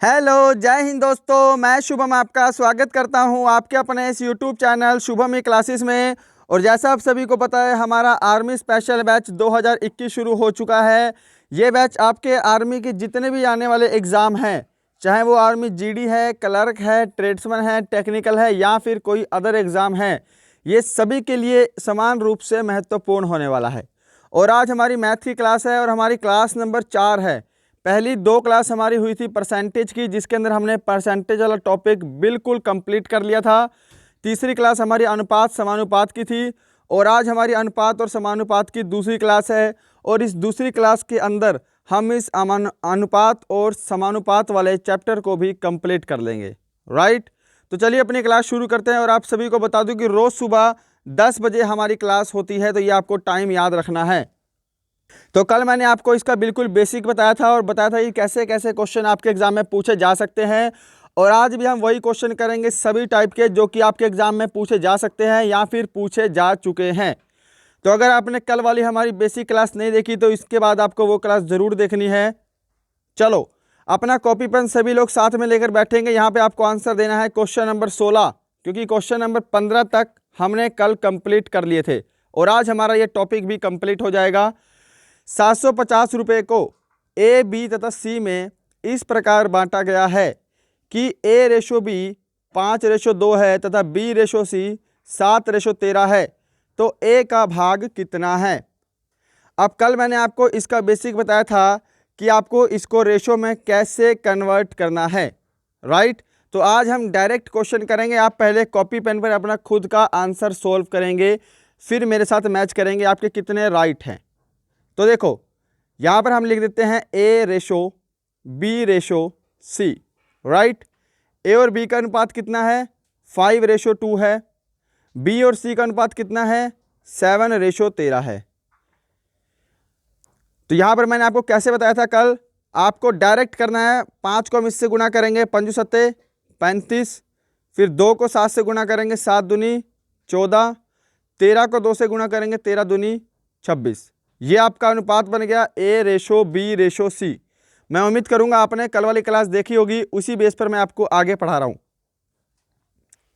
Hello, जय हिंद दोस्तों। मैं शुभम आपका स्वागत करता हूं आपके अपने इस यूट्यूब चैनल शुभम ई क्लासेस में। और जैसा आप सभी को पता है, हमारा आर्मी स्पेशल बैच 2021 शुरू हो चुका है। ये बैच आपके आर्मी के जितने भी आने वाले एग्ज़ाम हैं, चाहे वो आर्मी जीडी है, क्लर्क है, ट्रेड्समैन है, टेक्निकल है या फिर कोई अदर एग्ज़ाम है, ये सभी के लिए समान रूप से महत्वपूर्ण होने वाला है। और आज हमारी मैथ की क्लास है और हमारी क्लास नंबर 4 है। पहली 2 क्लास हमारी हुई थी परसेंटेज की, जिसके अंदर हमने परसेंटेज वाला टॉपिक बिल्कुल कंप्लीट कर लिया था। तीसरी क्लास हमारी अनुपात समानुपात की थी और आज हमारी अनुपात और समानुपात की दूसरी क्लास है। और इस दूसरी क्लास के अंदर हम इस अनुपात और समानुपात वाले चैप्टर को भी कंप्लीट कर लेंगे। राइट, तो चलिए अपनी क्लास शुरू करते हैं। और आप सभी को बता दूं कि रोज़ सुबह 10 बजे हमारी क्लास होती है, तो ये आपको टाइम याद रखना है। तो कल मैंने आपको इसका बिल्कुल बेसिक बताया था और बताया था कि कैसे कैसे क्वेश्चन आपके एग्जाम में पूछे जा सकते हैं। और आज भी हम वही क्वेश्चन करेंगे सभी टाइप के, जो कि आपके एग्जाम में पूछे जा सकते हैं या फिर पूछे जा चुके हैं। तो अगर आपने कल वाली हमारी बेसिक क्लास नहीं देखी तो इसके बाद आपको वो क्लास ज़रूर देखनी है। चलो, अपना कॉपी पेन सभी लोग साथ में लेकर बैठेंगे। यहाँ पर आपको आंसर देना है क्वेश्चन नंबर 16, क्योंकि क्वेश्चन नंबर 15 तक हमने कल कंप्लीट कर लिए थे और आज हमारा ये टॉपिक भी कंप्लीट हो जाएगा। 750 रुपये को ए, बी तथा सी में इस प्रकार बांटा गया है कि A/B 5/2 है तथा B/C 7/13 है, तो A का भाग कितना है। अब कल मैंने आपको इसका बेसिक बताया था कि आपको इसको रेशो में कैसे कन्वर्ट करना है। राइट, तो आज हम डायरेक्ट क्वेश्चन करेंगे। आप पहले कॉपी पेन पर अपना खुद का आंसर सोल्व करेंगे, फिर मेरे साथ मैच करेंगे आपके कितने राइट हैं। तो देखो, यहाँ पर हम लिख देते हैं A/B/C। राइट, ए और बी का अनुपात कितना है? 5/2 है। बी और सी का अनुपात कितना है? 7/13 है। तो यहाँ पर मैंने आपको कैसे बताया था कल, आपको डायरेक्ट करना है। 5 को हम इससे गुणा करेंगे, 5 सत्ते 35, फिर 2 को 7 से गुणा करेंगे, 7 दूनी 14, 13 को 2 से गुणा करेंगे, 13 दूनी 26। ये आपका अनुपात बन गया A/B/C। मैं उम्मीद करूंगा आपने कल वाली क्लास देखी होगी, उसी बेस पर मैं आपको आगे पढ़ा रहा हूं।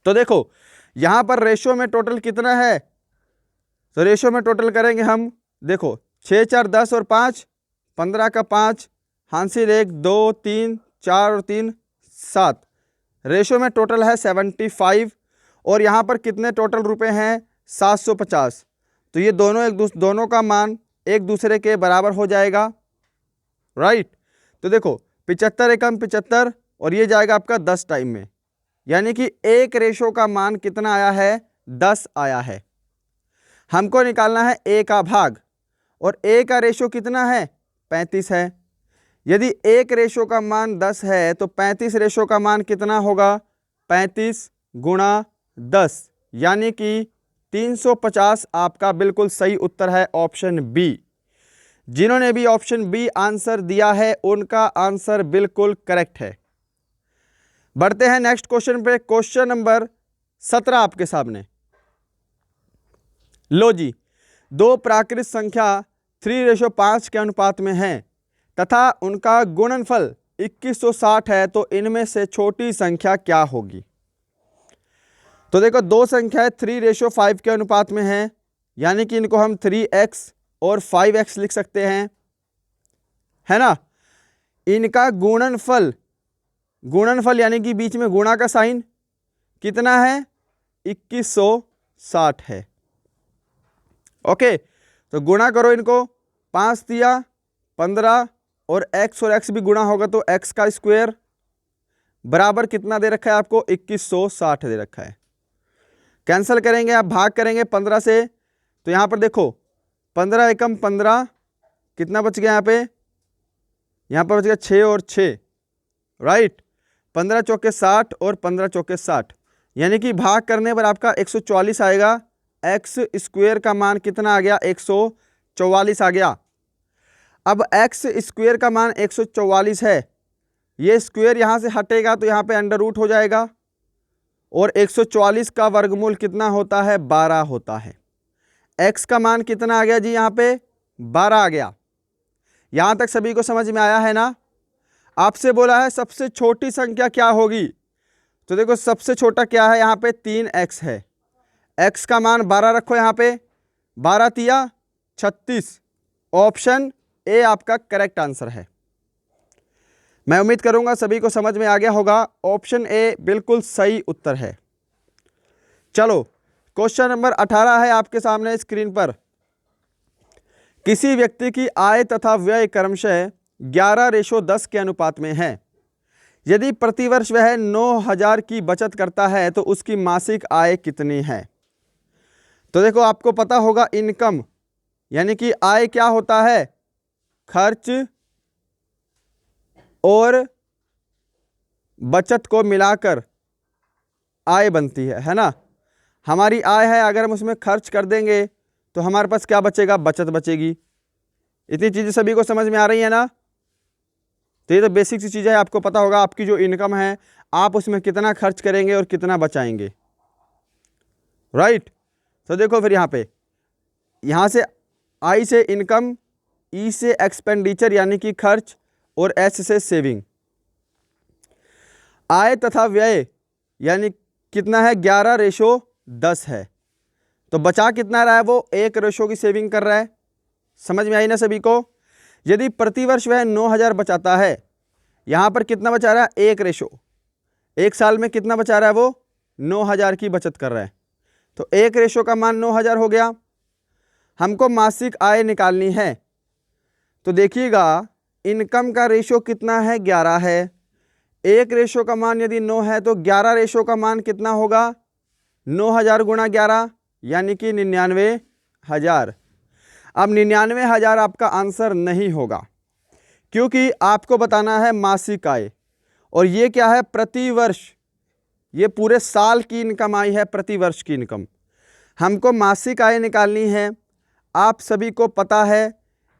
तो देखो, यहां पर रेशो में टोटल कितना है, तो रेशो में टोटल करेंगे हम। देखो, 6 4 10 और 5 15 का 5, हासिल 1 2 3 4 और 3 7। रेशो में टोटल है 75 और यहाँ पर कितने टोटल रुपए हैं? 750। तो ये दोनों का मान एक दूसरे के बराबर हो जाएगा। राइट, तो देखो 75 एकम 75 और ये जाएगा आपका 10 टाइम में, यानी कि एक रेशो का मान कितना आया है? 10 आया है। हमको निकालना है ए का भाग, और ए का रेशो कितना है? 35 है। यदि एक रेशो का मान 10 है तो 35 रेशो का मान कितना होगा? 35 गुणा 10, यानी कि 350 आपका बिल्कुल सही उत्तर है, ऑप्शन बी। जिन्होंने भी ऑप्शन बी आंसर दिया है उनका आंसर बिल्कुल करेक्ट है। बढ़ते हैं नेक्स्ट क्वेश्चन पे। क्वेश्चन नंबर 17 आपके सामने। लो जी, दो प्राकृत संख्या 3/5 के अनुपात में हैं तथा उनका गुणनफल 2160 है, तो इनमें से छोटी संख्या क्या होगी? तो देखो, दो संख्याएं 3/5 के अनुपात में हैं, यानी कि इनको हम 3x और 5x लिख सकते हैं, है ना। इनका गुणनफल यानी कि बीच में गुणा का साइन कितना है? 2160 है। ओके, तो गुणा करो इनको, 5 दिया 15 और x भी गुणा होगा तो x का स्क्वायर बराबर कितना दे रखा है आपको? 2160 दे रखा है। कैंसिल करेंगे, आप भाग करेंगे 15 से, तो यहाँ पर देखो 15 एकम 15, कितना बच गया यहाँ पर बच गया 6 और 6। राइट, 15 चौके 60 और 15 चौके 60, यानी कि भाग करने पर आपका 144 आएगा। एक्स स्क्वायर का मान कितना आ गया? 144 आ गया। अब एक्स स्क्वायर का मान 144 है, ये स्क्वायर यहाँ से हटेगा तो यहाँ पे अंडर रूट हो जाएगा, और 144 का वर्गमूल कितना होता है? 12 होता है। x का मान कितना आ गया जी? यहाँ पे 12 आ गया। यहाँ तक सभी को समझ में आया है ना। आपसे बोला है सबसे छोटी संख्या क्या होगी, तो देखो सबसे छोटा क्या है, यहाँ पे 3x है, x का मान 12 रखो यहाँ पे, 12 तिया 36। ऑप्शन ए आपका करेक्ट आंसर है। मैं उम्मीद करूंगा सभी को समझ में आ गया होगा, ऑप्शन ए बिल्कुल सही उत्तर है। चलो क्वेश्चन नंबर 18 है आपके सामने स्क्रीन पर। किसी व्यक्ति की आय तथा व्यय क्रमशः 11:10 के अनुपात में है। यदि प्रतिवर्ष वह 9,000 की बचत करता है तो उसकी मासिक आय कितनी है। तो देखो आपको पता होगा इनकम यानी कि आय क्या होता है, खर्च और बचत को मिलाकर आय बनती है ना। हमारी आय है, अगर हम उसमें खर्च कर देंगे तो हमारे पास क्या बचेगा, बचत बचेगी। इतनी चीज़ें सभी को समझ में आ रही है ना। तो ये तो बेसिक सी चीज़ है, आपको पता होगा आपकी जो इनकम है आप उसमें कितना खर्च करेंगे और कितना बचाएंगे, राइट। तो देखो फिर यहाँ से आई से इनकम, ई से एक्सपेंडिचर यानी कि खर्च और एस से सेविंग। आय तथा व्यय यानी कितना है, 11:10 है। तो बचा कितना रहा है, वो 1 की सेविंग कर रहा है। समझ में आई ना सभी को। यदि प्रतिवर्ष वह 9,000 बचाता है, यहाँ पर कितना बचा रहा है, 1 एक साल में कितना बचा रहा है, वो 9,000 की बचत कर रहा है। तो 1 का मान 9,000 हो गया। हमको मासिक आय निकालनी है, तो देखिएगा इनकम का रेशो कितना है, 11 है। 1 का मान यदि 9 है तो 11 का मान कितना होगा, 9,000 गुणा 11 यानी कि 99,000। अब 99,000 आपका आंसर नहीं होगा, क्योंकि आपको बताना है मासिक आय, और ये क्या है, प्रतिवर्ष। ये पूरे साल की इनकम आई है, प्रतिवर्ष की इनकम। हमको मासिक आय निकालनी है। आप सभी को पता है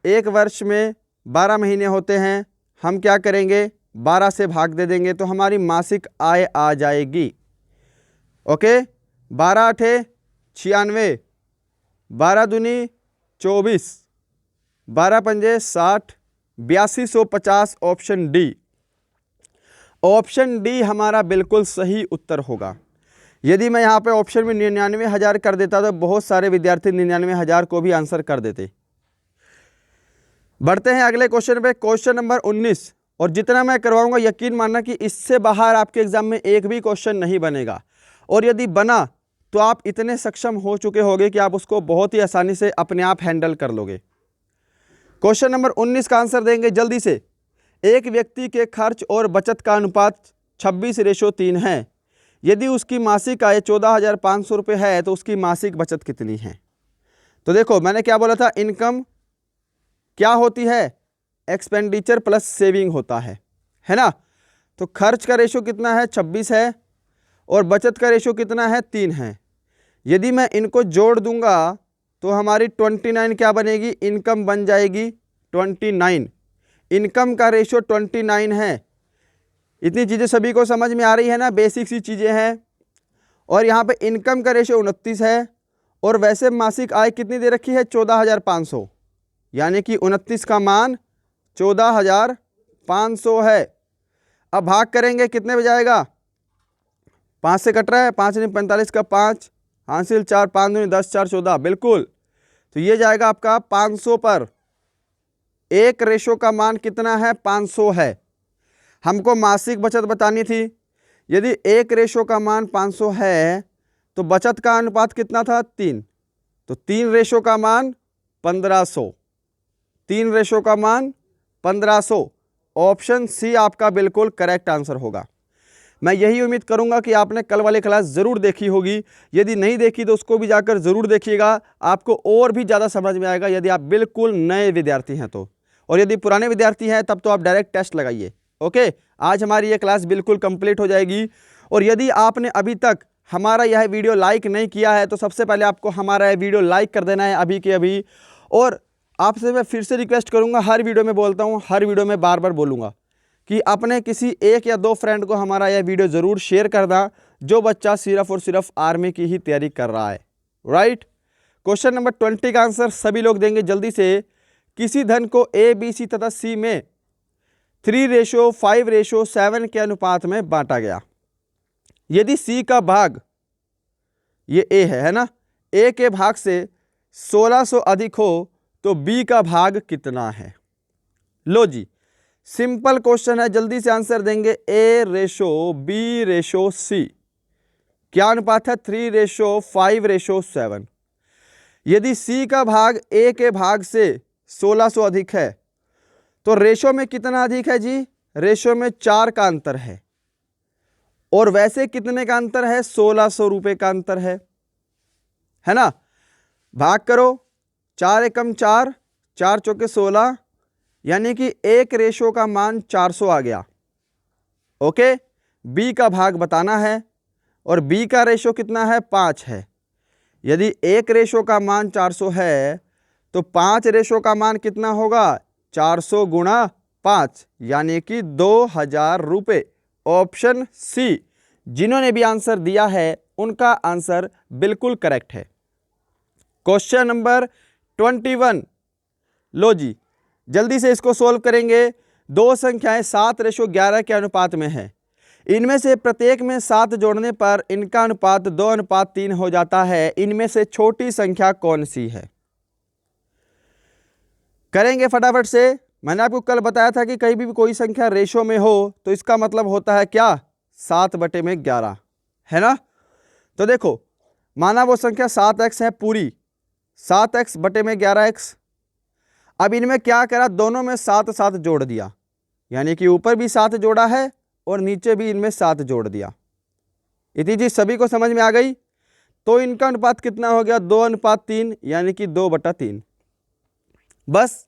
एक वर्ष में 12 महीने होते हैं। हम क्या करेंगे, 12 से भाग दे देंगे तो हमारी मासिक आय आ जाएगी। ओके, 12 आठे 96, 12 दूनी 24, 12 पंजे 60, 8250। ऑप्शन डी, ऑप्शन डी हमारा बिल्कुल सही उत्तर होगा। यदि मैं यहाँ पे ऑप्शन में 99,000 कर देता तो बहुत सारे विद्यार्थी 99,000 को भी आंसर कर देते। बढ़ते हैं अगले क्वेश्चन पे, क्वेश्चन नंबर 19। और जितना मैं करवाऊंगा यकीन मानना कि इससे बाहर आपके एग्जाम में एक भी क्वेश्चन नहीं बनेगा, और यदि बना तो आप इतने सक्षम हो चुके होंगे कि आप उसको बहुत ही आसानी से अपने आप हैंडल कर लोगे। क्वेश्चन नंबर 19 का आंसर देंगे जल्दी से। एक व्यक्ति के खर्च और बचत का अनुपात 26:3 है। यदि उसकी मासिक आय 14,500 रुपये है तो उसकी मासिक बचत कितनी है। तो देखो मैंने क्या बोला था, इनकम क्या होती है, एक्सपेंडिचर प्लस सेविंग होता है ना। तो खर्च का रेशो कितना है, 26 है, और बचत का रेशो कितना है, 3 है। यदि मैं इनको जोड़ दूंगा तो हमारी 29 क्या बनेगी, इनकम बन जाएगी 29। इनकम का रेशो 29 है। इतनी चीज़ें सभी को समझ में आ रही है ना, बेसिक सी चीज़ें हैं। और यहाँ पे इनकम का रेशो 29 है, और वैसे मासिक आय कितनी दे रखी है, 14,500, यानी कि 29 का मान 14,500 है। अब भाग करेंगे कितने बजाएगा, 5 से कट रहा है, 5 नहीं 45 का 5 हासिल 4, 5 दूनी 10, 4 14, बिल्कुल। तो ये जाएगा आपका 500 पर। 1 का मान कितना है, 500 है। हमको मासिक बचत बतानी थी। यदि 1 का मान 500 है तो बचत का अनुपात कितना था, 3। तो 3 का मान 1500। 3 का मान 1500। ऑप्शन सी आपका बिल्कुल करेक्ट आंसर होगा। मैं यही उम्मीद करूंगा कि आपने कल वाली क्लास ज़रूर देखी होगी। यदि नहीं देखी तो उसको भी जाकर ज़रूर देखिएगा, आपको और भी ज़्यादा समझ में आएगा यदि आप बिल्कुल नए विद्यार्थी हैं तो। और यदि पुराने विद्यार्थी हैं तब तो आप डायरेक्ट टेस्ट लगाइए। ओके, आज हमारी ये क्लास बिल्कुल कंप्लीट हो जाएगी। और यदि आपने अभी तक हमारा यह वीडियो लाइक नहीं किया है तो सबसे पहले आपको हमारा यह वीडियो लाइक कर देना है अभी के अभी। और आपसे मैं फिर से रिक्वेस्ट करूंगा, हर वीडियो में बोलता हूं, हर वीडियो में बार बार बोलूंगा कि अपने किसी 1 या 2 फ्रेंड को हमारा यह वीडियो ज़रूर शेयर करना जो बच्चा सिर्फ और सिर्फ आर्मी की ही तैयारी कर रहा है, राइट। क्वेश्चन नंबर 20 का आंसर सभी लोग देंगे जल्दी से। किसी धन को ए, बी, सी तथा सी में 3:5:7 के अनुपात में बांटा गया। यदि C का भाग, ये A है ना, A के भाग से 1600 अधिक हो तो B का भाग कितना है? लो जी, सिंपल क्वेश्चन है, जल्दी से आंसर देंगे। A:B:C क्या अनुपात है? 3:5:7। यदि C का भाग A के भाग से 1600 अधिक है तो रेशो में कितना अधिक है जी? रेशो में 4 का अंतर है। और वैसे कितने का अंतर है? 1600 रुपए का अंतर है ना। भाग करो, 4 एकम 4, 4 चौके 16, यानी कि एक रेशो का मान 400 आ गया। ओके, B का भाग बताना है और B का रेशो कितना है? 5 है। यदि एक रेशो का मान 400 है तो 5 रेशो का मान कितना होगा? 400 गुणा 5, यानी कि 2000 रुपये। ऑप्शन सी, जिन्होंने भी आंसर दिया है उनका आंसर बिल्कुल करेक्ट है। क्वेश्चन नंबर 21, लो जी, जल्दी से इसको सोल्व करेंगे। दो संख्याएं 7:11 के अनुपात में है। इनमें से प्रत्येक में 7 जोड़ने पर इनका अनुपात 2:3 हो जाता है। इनमें से छोटी संख्या कौन सी है? करेंगे फटाफट से। मैंने आपको कल बताया था कि कहीं भी कोई संख्या रेशो में हो तो इसका मतलब होता है क्या? 7/11, है ना। तो देखो, माना वो संख्या 7x है पूरी, 7x/11x। अब इनमें क्या करा? दोनों में 7 जोड़ दिया, यानी कि ऊपर भी 7 जोड़ा है और नीचे भी इनमें 7 जोड़ दिया। इतनी चीज सभी को समझ में आ गई? तो इनका अनुपात कितना हो गया? 2:3, यानी कि 2/3। बस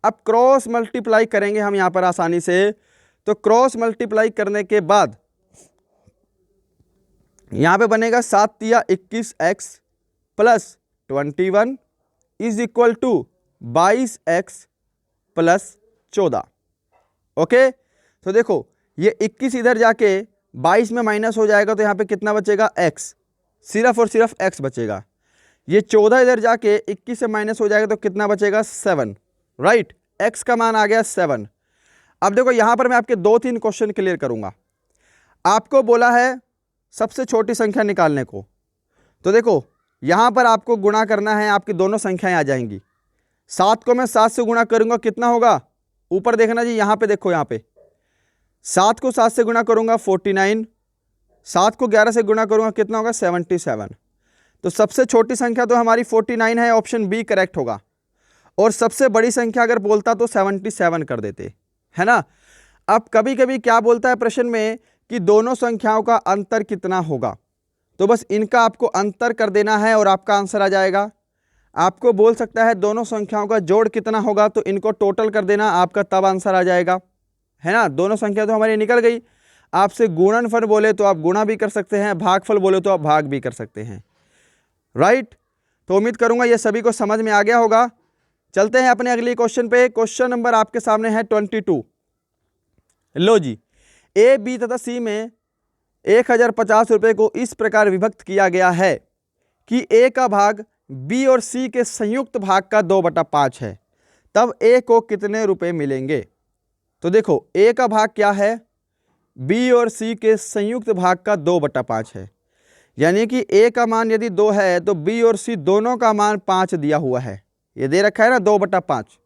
अब क्रॉस मल्टीप्लाई करेंगे हम यहां पर आसानी से। तो क्रॉस मल्टीप्लाई करने के बाद यहां पे बनेगा 7×3=21x plus 21 is equal to 22x plus 14। Okay, तो देखो ये 21 इधर जाके 22 में माइनस हो जाएगा तो यहां पे कितना बचेगा? x, सिर्फ और सिर्फ x बचेगा। ये 14 इधर जाके 21 से माइनस हो जाएगा तो कितना बचेगा? 7, राइट। x का मान आ गया 7। अब देखो यहां पर मैं आपके 2-3 क्वेश्चन क्लियर करूंगा। आपको बोला है सबसे छोटी संख्या निकालने को, तो देखो यहां पर आपको गुणा करना है, आपकी दोनों संख्याएं आ जाएंगी। 7 को मैं 7 से गुणा करूंगा, कितना होगा? ऊपर देखना जी, यहां पे देखो, यहां पे 7 को 7 से गुणा करूंगा 49, 7 को 11 से गुणा करूंगा कितना होगा? 77। तो सबसे छोटी संख्या तो हमारी 49 है, ऑप्शन बी करेक्ट होगा। और सबसे बड़ी संख्या अगर बोलता तो 77 कर देते, है ना। अब कभी कभी क्या बोलता है प्रश्न में कि दोनों संख्याओं का अंतर कितना होगा, तो बस इनका आपको अंतर कर देना है और आपका आंसर आ जाएगा। आपको बोल सकता है दोनों संख्याओं का जोड़ कितना होगा, तो इनको टोटल कर देना, आपका तब आंसर आ जाएगा, है ना। दोनों संख्या तो हमारी निकल गई। आपसे गुणनफल बोले तो आप गुणा भी कर सकते हैं, भागफल बोले तो आप भाग भी कर सकते हैं, राइट। तो उम्मीद करूंगा ये सभी को समझ में आ गया होगा। चलते हैं अपने अगले क्वेश्चन पे। क्वेश्चन नंबर आपके सामने है 22। लो जी, ए, बी तथा सी में 1050 रुपये को इस प्रकार विभक्त किया गया है कि ए का भाग बी और सी के संयुक्त भाग का 2/5 है, तब ए को कितने रुपए मिलेंगे? तो देखो ए का भाग क्या है? बी और सी के संयुक्त भाग का 2/5 है, यानी कि ए का मान यदि 2 है तो बी और सी दोनों का मान 5 दिया हुआ है। ये दे रखा है ना 2/5,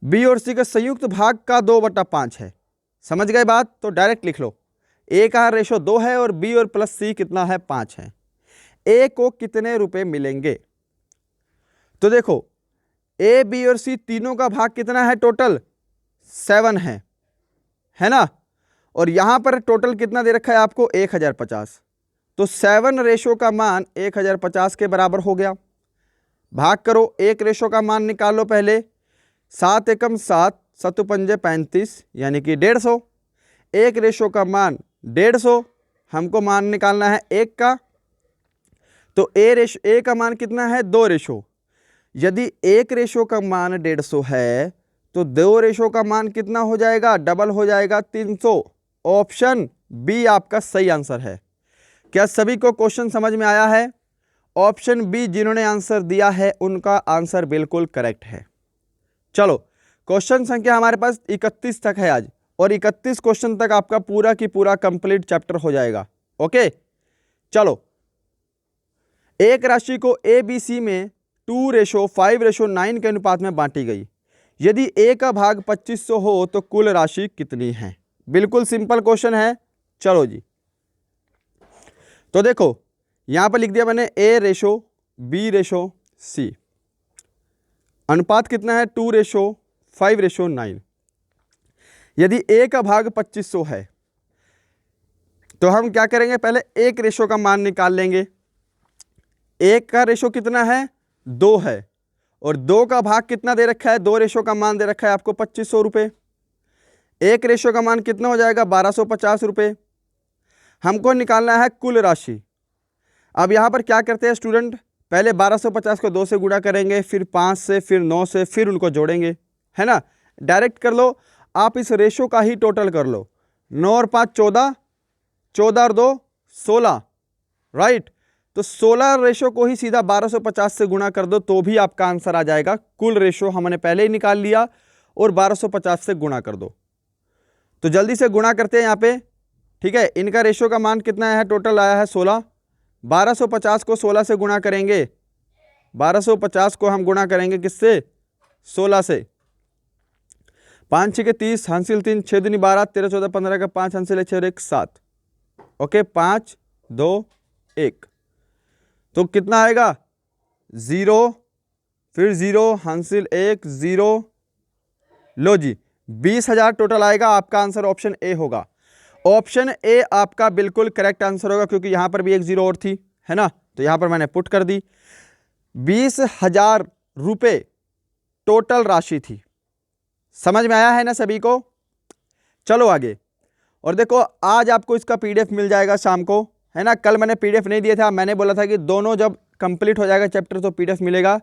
बी और सी के संयुक्त भाग का 2/5 है। समझ गए बात? तो डायरेक्ट लिख लो, ए का रेशो 2 है और बी और प्लस सी कितना है? 5 है। ए को कितने रुपए मिलेंगे? तो देखो ए, बी और सी तीनों का भाग कितना है? टोटल 7 है ना। और यहां पर टोटल कितना दे रखा है आपको? 1050। तो 7 रेशो का मान 1050 के बराबर हो गया। भाग करो, एक रेशो का मान निकालो पहले। 7 एकम 7, 7 पंजे 35, यानी कि 150। एक रेशो का मान 150, हमको मान निकालना है एक का। तो ए का मान कितना है? 2 रेशो। यदि एक रेशो का मान 150 है तो 2 रेशो का मान कितना हो जाएगा? डबल हो जाएगा, 300। ऑप्शन बी आपका सही आंसर है। क्या सभी को क्वेश्चन समझ में आया है? ऑप्शन बी जिन्होंने आंसर दिया है उनका आंसर बिल्कुल करेक्ट है। चलो क्वेश्चन संख्या हमारे पास 31 तक है आज, और 31 क्वेश्चन तक आपका पूरा की पूरा कंप्लीट चैप्टर हो जाएगा। ओके, चलो। एक राशि को ए बी सी में 2:5:9 के अनुपात में बांटी गई। यदि ए का भाग 2500 हो तो कुल राशि कितनी है? बिल्कुल सिंपल क्वेश्चन है। चलो जी, तो देखो यहां पर लिख दिया मैंने A:B:C। अनुपात कितना है? 2:5:9। यदि ए का भाग 2500 है तो हम क्या करेंगे, पहले एक रेशो का मान निकाल लेंगे। एक का रेशो कितना है? 2 है, और 2 का भाग कितना दे रखा है? 2 रेशो का मान दे रखा है आपको 2500 रुपये। एक रेशो का मान कितना हो जाएगा? 1250 रुपये। हमको निकालना है कुल राशि। अब यहाँ पर क्या करते हैं स्टूडेंट, पहले 1250 को 2 से गुणा करेंगे, फिर 5 से, फिर 9 से, फिर उनको जोड़ेंगे, है ना। डायरेक्ट कर लो आप, इस रेशो का ही टोटल कर लो। 9 और 5 14, 14 और 2 16, राइट। तो 16 रेशो को ही सीधा 1250 से गुणा कर दो तो भी आपका आंसर आ जाएगा। कुल रेशो हमने पहले ही निकाल लिया, और 1250 से गुणा कर दो। तो जल्दी से गुणा करते हैं यहाँ पे, ठीक है। इनका रेशो का मान कितना है? टोटल आया है 16। 1250 को 16 से गुणा करेंगे, 1250 को हम गुणा करेंगे किससे? 16 से। 5 6 30, हासिल 3, 6 दूनी 12, 13 14 15 का 5 हासिल 6 और 1 7। ओके, 5 2 1, तो कितना आएगा? 0, फिर 0, हासिल 1 0। लो जी, 20,000 टोटल आएगा। आपका आंसर ऑप्शन ए होगा। ऑप्शन ए आपका बिल्कुल करेक्ट आंसर होगा, क्योंकि यहां पर भी एक 0 और थी, है ना, तो यहां पर मैंने पुट कर दी। 20,000 रुपये टोटल राशि थी। समझ में आया है ना सभी को? चलो आगे। और देखो आज आपको इसका पीडीएफ मिल जाएगा शाम को, है ना। कल मैंने पीडीएफ नहीं दिया था, मैंने बोला था कि दोनों जब कंप्लीट हो जाएगा चैप्टर तो पीडीएफ मिलेगा।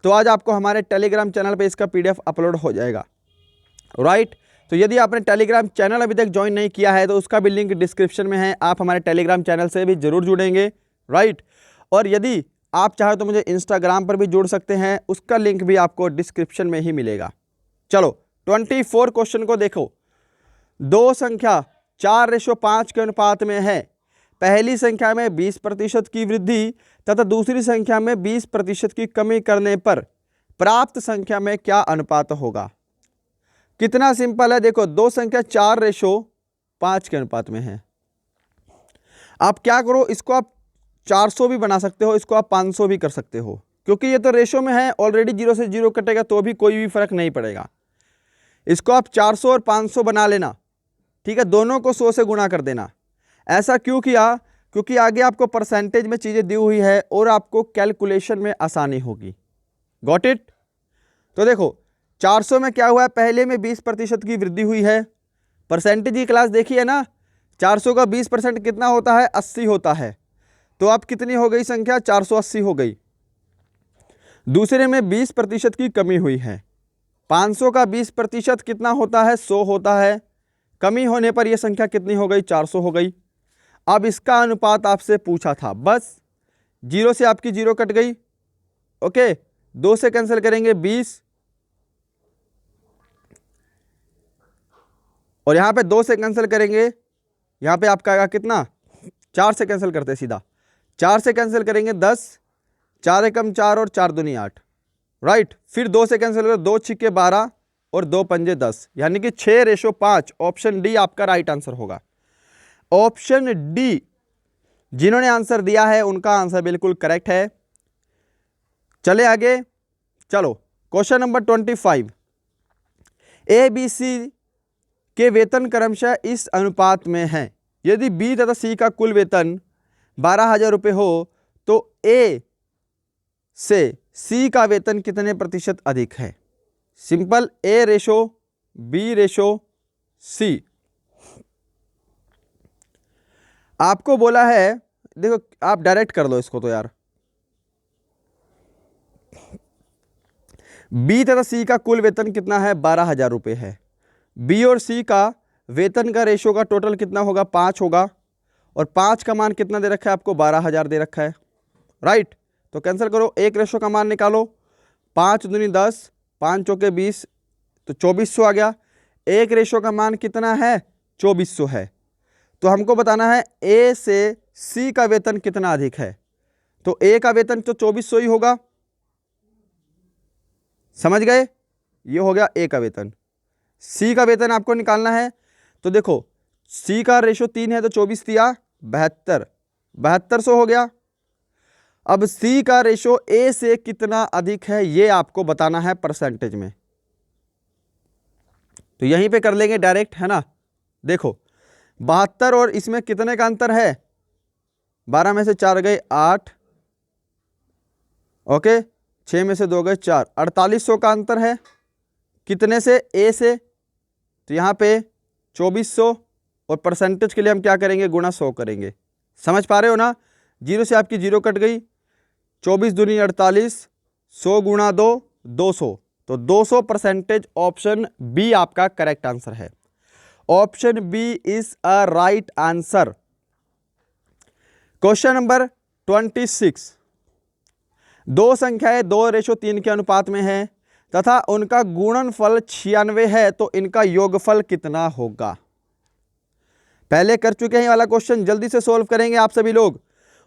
तो आज आपको हमारे टेलीग्राम चैनल पे इसका पीडीएफ अपलोड हो जाएगा, राइट। तो यदि आपने टेलीग्राम चैनल अभी तक ज्वाइन नहीं किया है तो उसका भी लिंक डिस्क्रिप्शन में है, आप हमारे टेलीग्राम चैनल से भी जरूर जुड़ेंगे, राइट। और यदि आप चाहे तो मुझे इंस्टाग्राम पर भी जुड़ सकते हैं, उसका लिंक भी आपको डिस्क्रिप्शन में ही मिलेगा। चलो 24 क्वेश्चन को देखो। दो संख्या 4:5 के अनुपात में है। पहली संख्या में 20% की वृद्धि तथा दूसरी संख्या में 20% की कमी करने पर प्राप्त संख्या में क्या अनुपात होगा? कितना सिंपल है, देखो दो संख्या 4:5 के अनुपात में है। आप क्या करो, इसको आप 400 भी बना सकते हो, इसको आप 500 भी कर सकते हो, क्योंकि ये तो रेशो में है ऑलरेडी। 0 से 0 कटेगा तो भी कोई भी फर्क नहीं पड़ेगा। इसको आप 400 और 500 बना लेना, ठीक है। दोनों को 100 से गुणा कर देना। ऐसा क्यों किया? क्योंकि आगे आपको परसेंटेज में चीजें दी हुई है और आपको कैलकुलेशन में आसानी होगी। Got it? तो देखो 400 में क्या हुआ है, पहले में 20% की वृद्धि हुई है। परसेंटेज की क्लास देखी है ना, 400 का 20% कितना होता है? 80 होता है। तो अब कितनी हो गई संख्या? 480 हो गई। दूसरे में 20% की कमी हुई है। 500 का 20% कितना होता है? 100 होता है। कमी होने पर यह संख्या कितनी हो गई? 400 हो गई। अब इसका अनुपात आपसे पूछा था, बस 0 से आपकी 0 कट गई, ओके। 2 से कैंसिल करेंगे 20, और यहां पे 2 से कैंसिल करेंगे, यहां पे आपका आएगा कितना? 4 से कैंसिल करते सीधा, 4 से कैंसिल करेंगे 10, 4 एकम 4 और 4 दूनी 8, राइट। फिर 2 से कैंसिल करें, 2 छिक्के 12 और 2 पंजे 10, यानी कि 6:5। ऑप्शन डी आपका राइट आंसर होगा। ऑप्शन डी जिन्होंने आंसर दिया है उनका आंसर बिल्कुल करेक्ट है। चले आगे, चलो question number 25। A B C के वेतन क्रमशः इस अनुपात में है। यदि बी तथा सी का कुल वेतन 12,000 रुपये हो तो ए से सी का वेतन कितने प्रतिशत अधिक है? Simple, A:B:C। आपको बोला है, देखो आप डायरेक्ट कर लो इसको तो यार। बी तथा सी का कुल वेतन कितना है? 12,000 रुपये है। बी और सी का वेतन का रेशो का टोटल कितना होगा? 5 होगा, और 5 का मान कितना दे रखा है आपको? 12,000 दे रखा है, राइट। तो कैंसिल करो, एक रेशो का मान निकालो। 5 दूनी 10, 5 चौके 20, तो 2400 आ गया। एक रेशो का मान कितना है? 2400 है। तो हमको बताना है ए से सी का वेतन कितना अधिक है। तो ए का वेतन तो 2400 ही होगा, समझ गए? ये हो गया ए का वेतन। सी का वेतन आपको निकालना है, तो देखो सी का रेशो 3 है, तो 24 दिया 72, 7200 हो गया। अब सी का रेशो ए से कितना अधिक है ये आपको बताना है परसेंटेज में। तो यहीं पे कर लेंगे डायरेक्ट, है ना। देखो 72 और इसमें कितने का अंतर है? 12 में से 4 गए 8, ओके, 6 में से 2 गए 4, 4800 का अंतर है। कितने से? ए से। तो यहाँ पे 2400 और परसेंटेज के लिए हम क्या करेंगे? गुणा 100 करेंगे। समझ पा रहे हो ना? 0 से आपकी 0 कट गई, 24 दूनी 48, 100 गुणा 2 200, तो 200 परसेंटेज। ऑप्शन बी आपका करेक्ट आंसर है। Option B is a right answer. Question number 26। दो संख्याएं 2:3 के अनुपात में है तथा उनका गुणनफल 96 है, तो इनका योगफल कितना होगा? पहले कर चुके हैं ये वाला क्वेश्चन, जल्दी से सोल्व करेंगे आप सभी लोग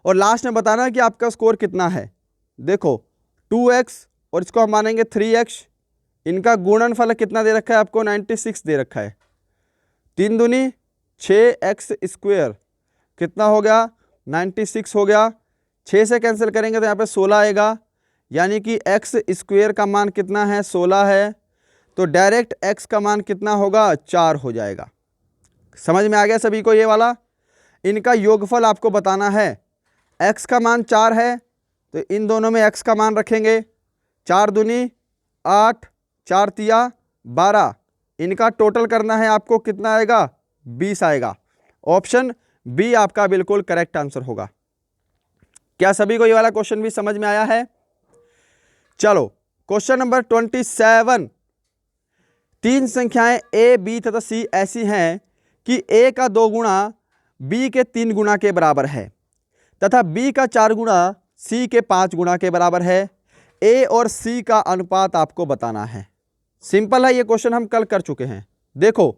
और लास्ट में बताना कि आपका स्कोर कितना है। देखो 2x और इसको हम मानेंगे 3x, इनका गुणनफल कितना दे रखा है आपको? 96 दे रखा है। 3 दूनी 6x स्क्वायर कितना हो गया? 96 हो गया। 6 से कैंसिल करेंगे तो यहाँ पे 16 आएगा, यानी कि x स्क्वायर का मान कितना है? 16 है। तो डायरेक्ट x का मान कितना होगा? 4 हो जाएगा। समझ में आ गया सभी को ये वाला? इनका योगफल आपको बताना है। x का मान 4 है, तो इन दोनों में x का मान रखेंगे। 4 दूनी 8, 4 तिया 12, इनका टोटल करना है आपको, कितना आएगा? 20 आएगा। ऑप्शन बी आपका बिल्कुल करेक्ट आंसर होगा। क्या सभी को ये वाला क्वेश्चन भी समझ में आया है? चलो क्वेश्चन नंबर 27। तीन संख्याएं a, b तथा c ऐसी हैं कि a का 2 गुणा b के 3 गुणा के बराबर है तथा b का 4 गुणा c के 5 गुणा के बराबर है। a और c का अनुपात आपको बताना है। सिंपल है, ये क्वेश्चन हम कल कर चुके हैं। देखो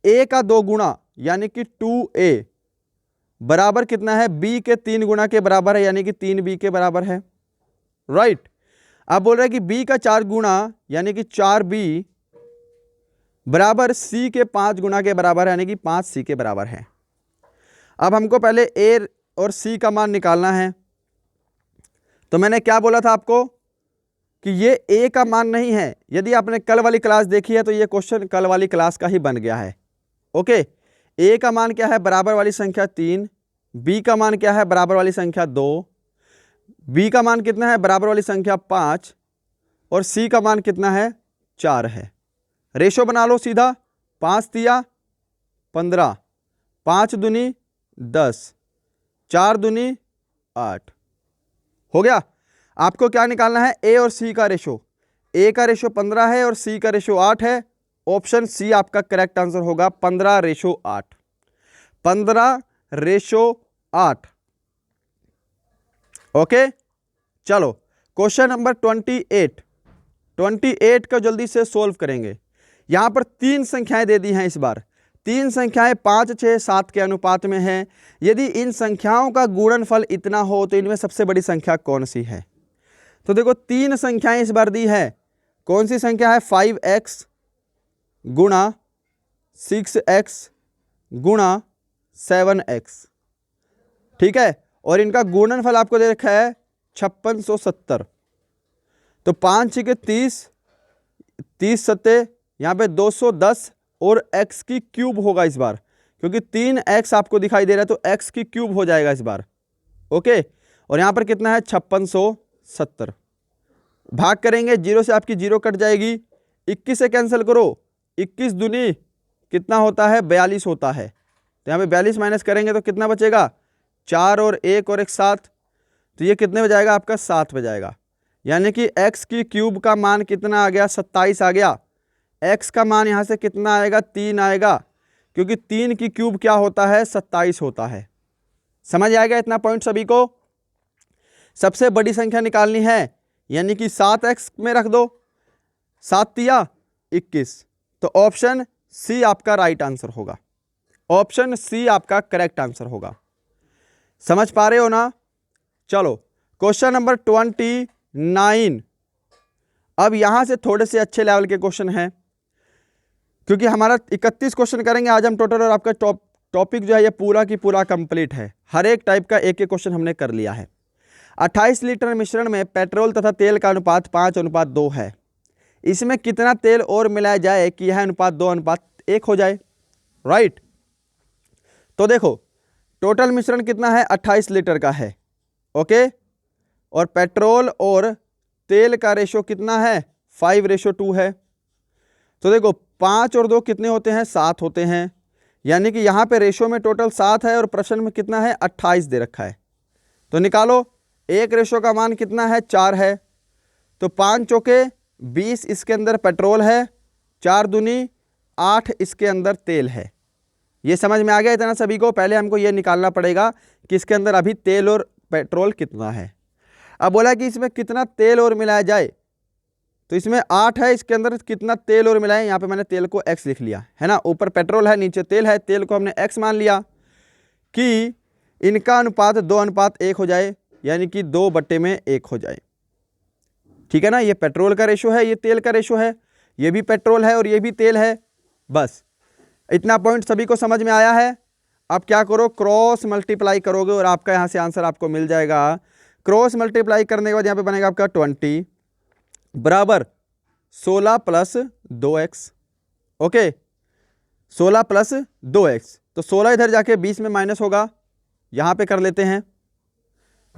a का 2 गुणा यानी कि 2a बराबर कितना है? b के 3 गुणा के बराबर है, यानी कि 3b के बराबर है, राइट। अब बोल रहे हैं कि b का 4 गुणा यानी कि 4b बराबर c के 5 गुणा के बराबर है, यानी कि 5c के बराबर है। अब हमको पहले a और c का मान निकालना है। तो मैंने क्या बोला था आपको कि ये a का मान नहीं है। यदि आपने कल वाली क्लास देखी है तो ये क्वेश्चन कल वाली क्लास का ही बन गया है। ओके, a का मान क्या है? बराबर वाली संख्या 3, b का मान क्या है? बराबर वाली संख्या 2, b का मान कितना है? बराबर वाली संख्या 5, और c का मान कितना है? 4 है। रेशो बना लो सीधा, 5 तिया 15, 5 दूनी 10, 4 दूनी 8 हो गया। आपको क्या निकालना है? a और c का रेशो। a का रेशो 15 है और c का रेशो 8 है। ऑप्शन सी आपका करेक्ट आंसर होगा, 15:8। 15:8। ओके, चलो क्वेश्चन नंबर 28 को जल्दी से सोल्व करेंगे। यहां पर 3 संख्याएं दे दी हैं। इस बार 3 संख्याएं 5, 6, 7 के अनुपात में हैं। यदि इन संख्याओं का गुणनफल इतना हो तो इनमें सबसे बड़ी संख्या कौन सी है? तो देखो 3 संख्याएं इस बार दी है। कौन सी संख्या है? 5x गुणा 6x गुणा 7x, ठीक है। और इनका गुणनफल आपको दे रखा है 5670। तो 5 के 30, 30 सत्ते यहाँ पे 210 और x की क्यूब होगा इस बार, क्योंकि 3x आपको दिखाई दे रहा है तो x की क्यूब हो जाएगा इस बार। ओके, और यहाँ पर कितना है? 5670। भाग करेंगे, 0 से आपकी 0 कट जाएगी, 21 से कैंसिल करो, 21 दूनी कितना होता है? 42 होता है। तो यहाँ पे 42 माइनस करेंगे तो कितना बचेगा? 4 और 1 और 1 7, तो ये कितने में जाएगा आपका? 7 में जाएगा। यानी कि x की क्यूब का मान कितना आ गया? 27 आ गया। x का मान यहाँ से कितना आएगा? 3 आएगा, क्योंकि 3 की क्यूब क्या होता है? 27 होता है। समझ आएगा इतना पॉइंट सभी को? सबसे बड़ी संख्या निकालनी है, यानी कि 7x में रख दो। 7 तिया 21। तो ऑप्शन सी आपका राइट आंसर होगा, ऑप्शन सी आपका करेक्ट आंसर होगा। समझ पा रहे हो ना? चलो क्वेश्चन नंबर 29। अब यहां से थोड़े से अच्छे लेवल के क्वेश्चन हैं, क्योंकि हमारा 31 क्वेश्चन करेंगे आज हम टोटल, और आपका टॉपिक जो है ये पूरा की पूरा कंप्लीट है। हर एक टाइप का एक एक क्वेश्चन हमने कर लिया है। 28 लीटर मिश्रण में पेट्रोल तथा तेल का अनुपात 5:2 है। इसमें कितना तेल और मिलाया जाए कि यह अनुपात 2:1 हो जाए? राइट। तो देखो टोटल मिश्रण कितना है, 28 लीटर का है। ओके, और पेट्रोल और तेल का रेशो कितना है, 5:2 है। तो देखो 5 और 2 कितने होते हैं, 7 होते हैं। यानी कि यहां पे रेशो में टोटल 7 है और प्रश्न में कितना है, 28 दे रखा है। तो निकालो, एक रेशो का मान कितना है, 4 है। तो 5 चौके 20 इसके अंदर पेट्रोल है, 4 दूनी 8 इसके अंदर तेल है। ये समझ में आ गया इतना सभी को? पहले हमको ये निकालना पड़ेगा कि इसके अंदर अभी तेल और पेट्रोल कितना है। अब बोला कि इसमें कितना तेल और मिलाया जाए, तो इसमें 8 है, इसके अंदर कितना तेल और मिलाएं, यहाँ पे मैंने तेल को x लिख लिया है ना, ऊपर पेट्रोल है नीचे तेल है, तेल को हमने x मान लिया कि इनका अनुपात 2:1 हो जाए, यानी कि 2/1 हो जाए। ठीक है ना, ये पेट्रोल का रेशो है, ये तेल का रेशो है, ये भी पेट्रोल है और ये भी तेल है। बस इतना पॉइंट सभी को समझ में आया है? अब क्या करो, क्रॉस मल्टीप्लाई करोगे और आपका यहाँ से आंसर आपको मिल जाएगा। क्रॉस मल्टीप्लाई करने के बाद यहाँ पे बनेगा आपका 20 बराबर 16 + 2x। ओके, 16 + 2x, तो 16 इधर जाके 20 में माइनस होगा, यहाँ पे कर लेते हैं।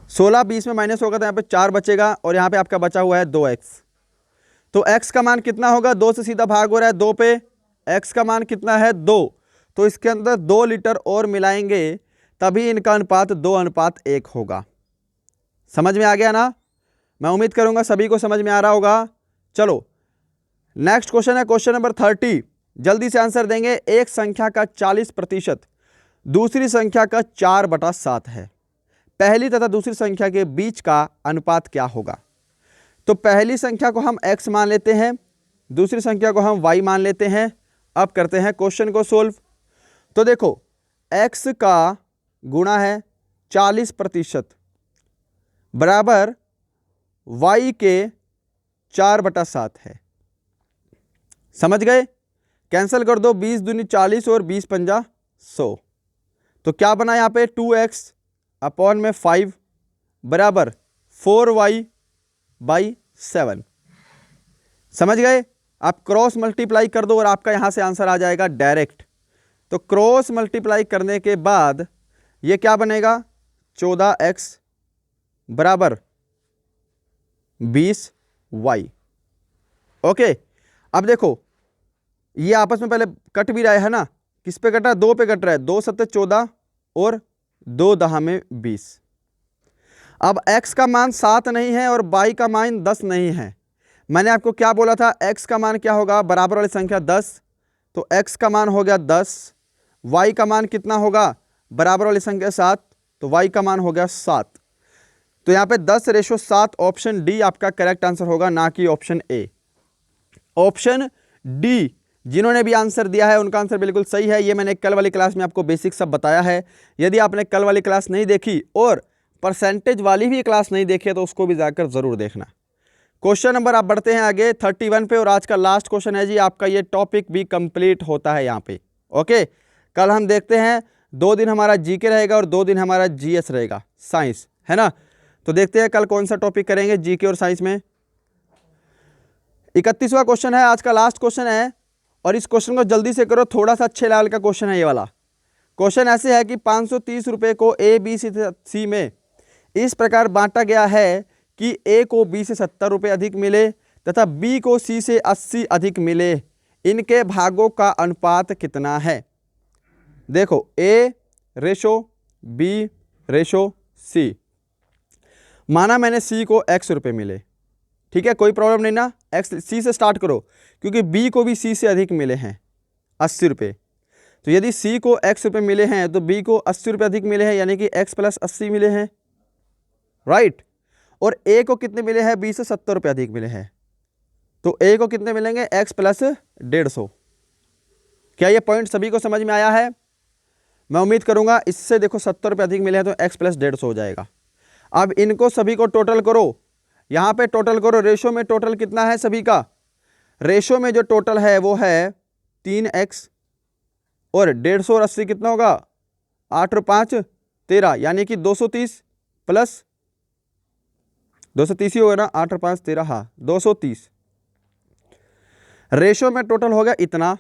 16 20 में माइनस होगा तो यहाँ पे 4 बचेगा और यहाँ पे आपका बचा हुआ है 2x। तो x का मान कितना होगा, 2 से सीधा भाग हो रहा है 2 पे, x का मान कितना है 2, तो इसके अंदर 2 लीटर और मिलाएंगे तभी इनका अनुपात 2:1 होगा। समझ में आ गया ना? मैं उम्मीद करूंगा सभी को समझ में आ रहा होगा। चलो नेक्स्ट क्वेश्चन है क्वेश्चन नंबर 30। जल्दी से आंसर देंगे। एक संख्या का 40% दूसरी संख्या का 4/7 है, पहली तथा दूसरी संख्या के बीच का अनुपात क्या होगा? तो पहली संख्या को हम x मान लेते हैं, दूसरी संख्या को हम y मान लेते हैं। अब करते हैं क्वेश्चन को सोल्व। तो देखो x का गुणा है 40% बराबर y के 4/7 है। समझ गए? कैंसिल कर दो, 20 दूनी 40 और 20 पंजा 100। तो क्या बना यहाँ पे, 2x अपॉन में 5 बराबर 4y/7। समझ गए? आप क्रॉस मल्टीप्लाई कर दो और आपका यहां से आंसर आ जाएगा डायरेक्ट। तो क्रॉस मल्टीप्लाई करने के बाद ये क्या बनेगा, 14x बराबर 20y। ओके, अब देखो ये आपस में पहले कट भी रहा है ना, किस पे कट रहा है, 2 पे कट रहा है, 2 7 14 और 2 10 में 20। अब x का मान 7 नहीं है और y का मान 10 नहीं है। मैंने आपको क्या बोला था, x का मान क्या होगा, बराबर वाली संख्या 10, तो x का मान हो गया 10, y का मान कितना होगा, बराबर वाली संख्या 7, तो y का मान हो गया 7। तो यहाँ पे 10:7, ऑप्शन डी आपका करेक्ट आंसर होगा, ना कि ऑप्शन ए। ऑप्शन डी जिन्होंने भी आंसर दिया है उनका आंसर बिल्कुल सही है। ये मैंने कल वाली क्लास में आपको बेसिक सब बताया है। यदि आपने कल वाली क्लास नहीं देखी और परसेंटेज वाली भी क्लास नहीं देखी है तो उसको भी जाकर जरूर देखना। क्वेश्चन नंबर आप बढ़ते हैं आगे 31 पे, और आज का लास्ट क्वेश्चन है जी आपका, ये टॉपिक भी कंप्लीट होता है यहाँ पे। ओके, कल हम देखते हैं 2 दिन हमारा जीके रहेगा और 2 दिन हमारा जीएस रहेगा, साइंस, है ना। तो देखते हैं कल कौन सा टॉपिक करेंगे जीके और साइंस में। 31वां क्वेश्चन है, आज का लास्ट क्वेश्चन है, और इस क्वेश्चन को जल्दी से करो, थोड़ा सा अच्छे लेवल का क्वेश्चन है ये वाला। क्वेश्चन ऐसे है कि 530 रुपये को ए बी सी में इस प्रकार बांटा गया है कि ए को बी से 70 रुपये अधिक मिले तथा बी को सी से 80 अधिक मिले। इनके भागों का अनुपात कितना है? देखो A/B/C, माना मैंने सी को x रुपये मिले, ठीक है, कोई प्रॉब्लम नहीं ना, x सी से स्टार्ट करो, क्योंकि बी को भी सी से अधिक मिले हैं 80 रुपये। तो यदि सी को x रुपये मिले हैं तो बी को 80 रुपये अधिक मिले हैं, यानी कि x + 80 मिले हैं, राइट। और ए को कितने मिले हैं, बी से 70 रुपये अधिक मिले हैं। तो a को कितने मिलेंगे, x प्लस 150। क्या ये पॉइंट सभी को समझ में आया है? मैं उम्मीद करूंगा इससे देखो 70 रुपये अधिक मिले हैं तो x प्लस 150 हो जाएगा। अब इनको सभी को टोटल करो, यहाँ पे टोटल करो, रेशो में टोटल कितना है सभी का, रेशो में जो टोटल है वो है 3x और 150 और 80 कितना होगा, 8 और 5 13, यानी कि 230 प्लस 230 ही होगा ना, 8 और 5 13, हाँ 230। रेशो में टोटल हो गया इतना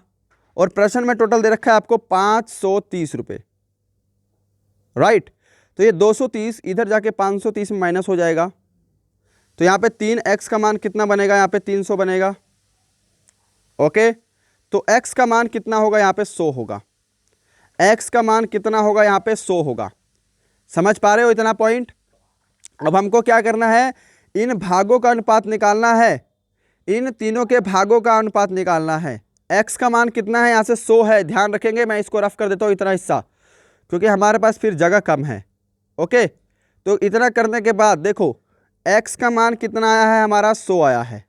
और प्रश्न में टोटल दे रखा है आपको 530 रुपये, राइट। तो ये 230 इधर जाके 530 में माइनस हो जाएगा, तो यहाँ पे 3x का मान कितना बनेगा, यहाँ पे 300 बनेगा, ओके। तो x का मान कितना होगा, यहाँ पे 100 होगा, x का मान कितना होगा, यहाँ पे 100 होगा। समझ पा रहे हो इतना पॉइंट? अब हमको क्या करना है, इन भागों का अनुपात निकालना है, इन तीनों के भागों का अनुपात निकालना है। x का मान कितना है, यहाँ से 100 है, ध्यान रखेंगे, मैं इसको रफ कर देता हूँ इतना हिस्सा, क्योंकि हमारे पास फिर जगह कम है, ओके। तो इतना करने के बाद देखो x का मान कितना आया है, हमारा 100 आया है,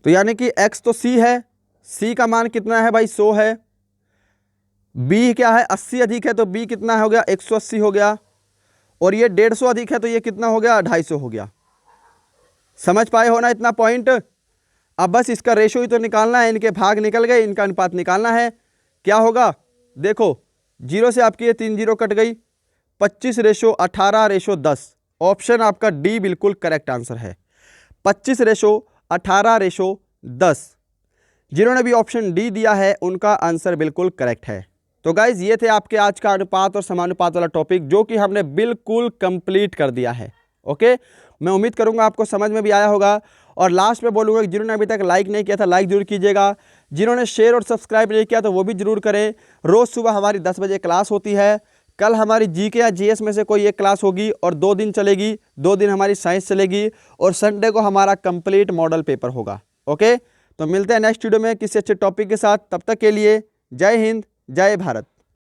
तो यानी कि x तो c है, c का मान कितना है भाई, 100 है। b क्या है, 80 अधिक है, तो b कितना हो गया, 180 हो गया, और ये 150 अधिक है तो ये कितना हो गया, 250 हो गया। समझ पाए हो ना इतना पॉइंट? अब बस इसका रेशो ही तो निकालना है, इनके भाग निकल गए, इनका अनुपात निकालना है। क्या होगा, देखो 0 से आपकी ये 3 0 कट गई, 25:18:10, ऑप्शन आपका डी बिल्कुल करेक्ट आंसर है, 25:18:10। जिन्होंने भी ऑप्शन डी दिया है उनका आंसर बिल्कुल करेक्ट है। तो गाइज ये थे आपके आज का अनुपात और समानुपात वाला टॉपिक, जो कि हमने बिल्कुल कंप्लीट कर दिया है, ओके। मैं उम्मीद करूंगा आपको समझ में भी आया होगा, और लास्ट में बोलूँगा कि जिन्होंने अभी तक लाइक नहीं किया था लाइक जरूर कीजिएगा, जिन्होंने शेयर और सब्सक्राइब नहीं किया तो वो भी जरूर करें। रोज़ सुबह हमारी 10 बजे क्लास होती है, कल हमारी जीके या जीएस में से कोई एक क्लास होगी और 2 दिन चलेगी, 2 दिन हमारी साइंस चलेगी, और संडे को हमारा कंप्लीट मॉडल पेपर होगा, ओके। तो मिलते हैं नेक्स्ट वीडियो में किसी अच्छे टॉपिक के साथ, तब तक के लिए जय हिंद जय भारत।